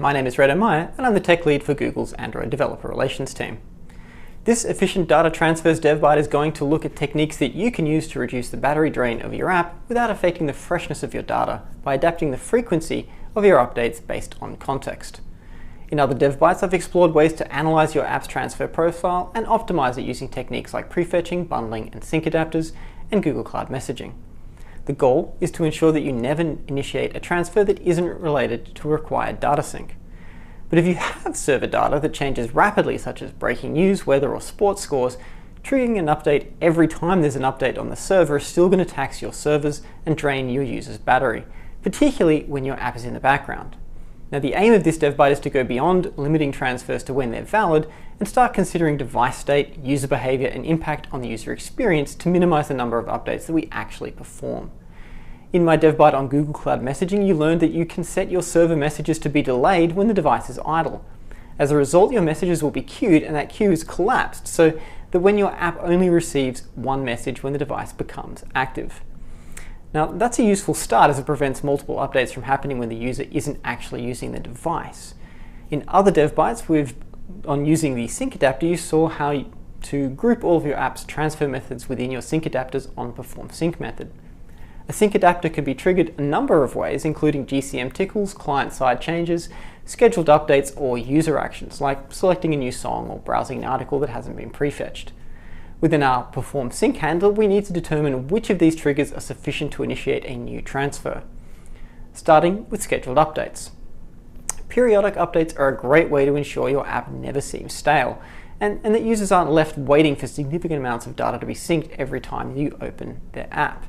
my name is Redo Meyer and I'm the tech lead for Google's Android Developer Relations team. This efficient data transfers Devbyte is going to look at techniques that you can use to reduce the battery drain of your app without affecting the freshness of your data by adapting the frequency of your updates based on context. In other Devbytes, I've explored ways to analyze your app's transfer profile and optimize it using techniques like prefetching, bundling, and sync adapters, and Google Cloud messaging. The goal is to ensure that you never initiate a transfer that isn't related to a required data sync. But if you have server data that changes rapidly, such as breaking news, weather, or sports scores, triggering an update every time there's an update on the server is still going to tax your servers and drain your users' battery, particularly when your app is in the background. Now, the aim of this Devbyte is to go beyond limiting transfers to when they're valid and start considering device state, user behavior, and impact on the user experience to minimize the number of updates that we actually perform. In my Devbyte on Google Cloud Messaging, you learned that you can set your server messages to be delayed when the device is idle. As a result, your messages will be queued and that queue is collapsed so that when your app only receives one message when the device becomes active. Now, that's a useful start as it prevents multiple updates from happening when the user isn't actually using the device. In other Devbytes, on using the sync adapter, you saw how to group all of your app's transfer methods within your sync adapters on perform sync method. A sync adapter can be triggered a number of ways, including GCM tickles, client-side changes, scheduled updates, or user actions, like selecting a new song or browsing an article that hasn't been prefetched. Within our perform sync handler, we need to determine which of these triggers are sufficient to initiate a new transfer. Starting with scheduled updates. Periodic updates are a great way to ensure your app never seems stale, and that users aren't left waiting for significant amounts of data to be synced every time you open their app.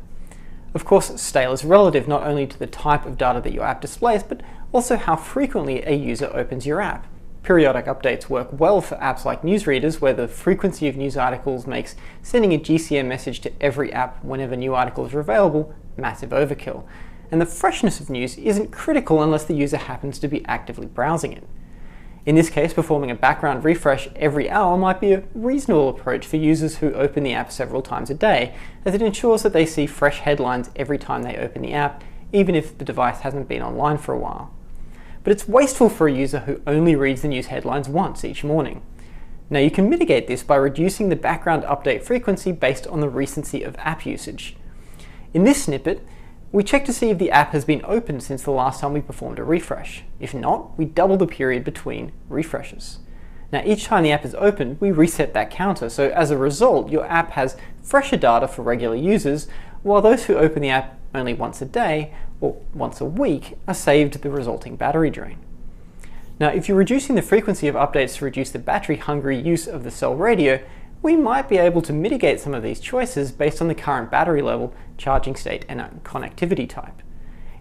Of course, stale is relative not only to the type of data that your app displays, but also how frequently a user opens your app. Periodic updates work well for apps like newsreaders, where the frequency of news articles makes sending a GCM message to every app whenever new articles are available massive overkill. And the freshness of news isn't critical unless the user happens to be actively browsing it. In this case, performing a background refresh every hour might be a reasonable approach for users who open the app several times a day, as it ensures that they see fresh headlines every time they open the app, even if the device hasn't been online for a while. But it's wasteful for a user who only reads the news headlines once each morning. Now, you can mitigate this by reducing the background update frequency based on the recency of app usage. In this snippet, we check to see if the app has been opened since the last time we performed a refresh. If not, we double the period between refreshes. Now, each time the app is opened, we reset that counter, so as a result, your app has fresher data for regular users, while those who open the app only once a day or once a week are saved the resulting battery drain. Now, if you're reducing the frequency of updates to reduce the battery-hungry use of the cell radio, we might be able to mitigate some of these choices based on the current battery level, charging state, and connectivity type.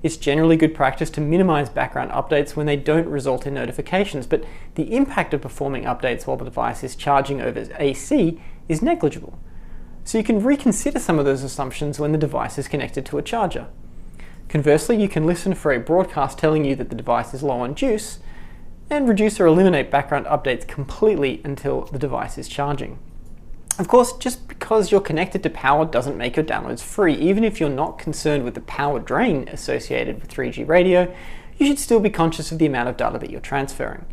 It's generally good practice to minimize background updates when they don't result in notifications, but the impact of performing updates while the device is charging over AC is negligible. So you can reconsider some of those assumptions when the device is connected to a charger. Conversely, you can listen for a broadcast telling you that the device is low on juice, and reduce or eliminate background updates completely until the device is charging. Of course, just because you're connected to power doesn't make your downloads free. Even if you're not concerned with the power drain associated with 3G radio, you should still be conscious of the amount of data that you're transferring.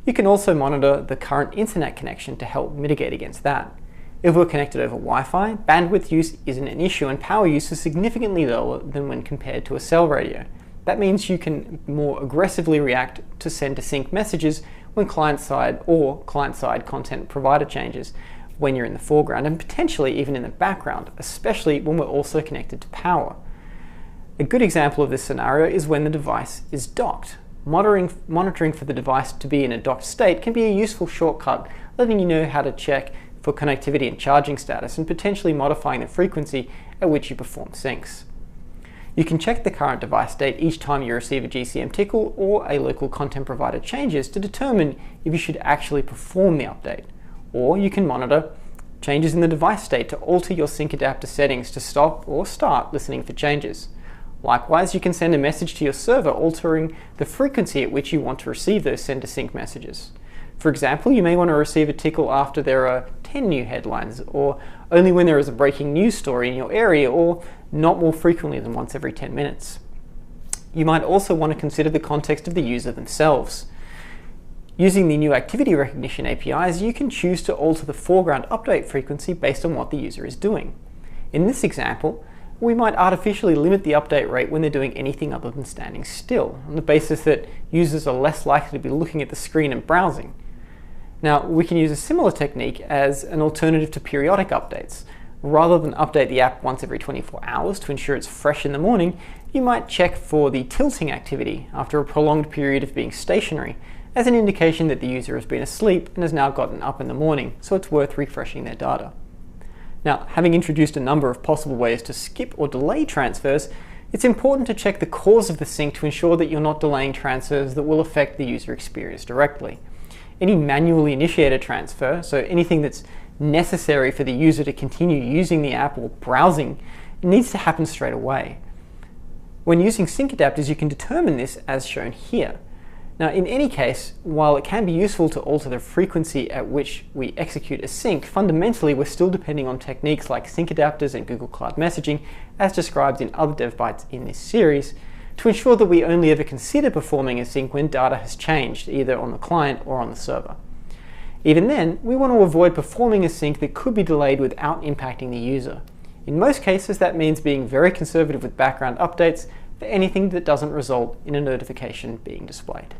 You can also monitor the current internet connection to help mitigate against that. If we're connected over Wi-Fi, bandwidth use isn't an issue and power use is significantly lower than when compared to a cell radio. That means you can more aggressively react to send to sync messages when client-side or client-side content provider changes, when you're in the foreground and potentially even in the background, especially when we're also connected to power. A good example of this scenario is when the device is docked. Monitoring for the device to be in a docked state can be a useful shortcut, letting you know how to check for connectivity and charging status and potentially modifying the frequency at which you perform syncs. You can check the current device state each time you receive a GCM tickle or a local content provider changes to determine if you should actually perform the update. Or you can monitor changes in the device state to alter your sync adapter settings to stop or start listening for changes. Likewise, you can send a message to your server altering the frequency at which you want to receive those send to sync messages. For example, you may want to receive a tickle after there are 10 new headlines, or only when there is a breaking news story in your area, or not more frequently than once every 10 minutes. You might also want to consider the context of the user themselves. Using the new activity recognition APIs, you can choose to alter the foreground update frequency based on what the user is doing. In this example, we might artificially limit the update rate when they're doing anything other than standing still, on the basis that users are less likely to be looking at the screen and browsing. Now, we can use a similar technique as an alternative to periodic updates. Rather than update the app once every 24 hours to ensure it's fresh in the morning, you might check for the tilting activity after a prolonged period of being stationary, as an indication that the user has been asleep and has now gotten up in the morning, so it's worth refreshing their data. Now, having introduced a number of possible ways to skip or delay transfers, it's important to check the cause of the sync to ensure that you're not delaying transfers that will affect the user experience directly. Any manually initiated transfer, so anything that's necessary for the user to continue using the app or browsing, needs to happen straight away. When using sync adapters, you can determine this as shown here. Now, in any case, while it can be useful to alter the frequency at which we execute a sync, fundamentally we're still depending on techniques like sync adapters and Google Cloud Messaging, as described in other Devbytes in this series, to ensure that we only ever consider performing a sync when data has changed, either on the client or on the server. Even then, we want to avoid performing a sync that could be delayed without impacting the user. In most cases, that means being very conservative with background updates for anything that doesn't result in a notification being displayed.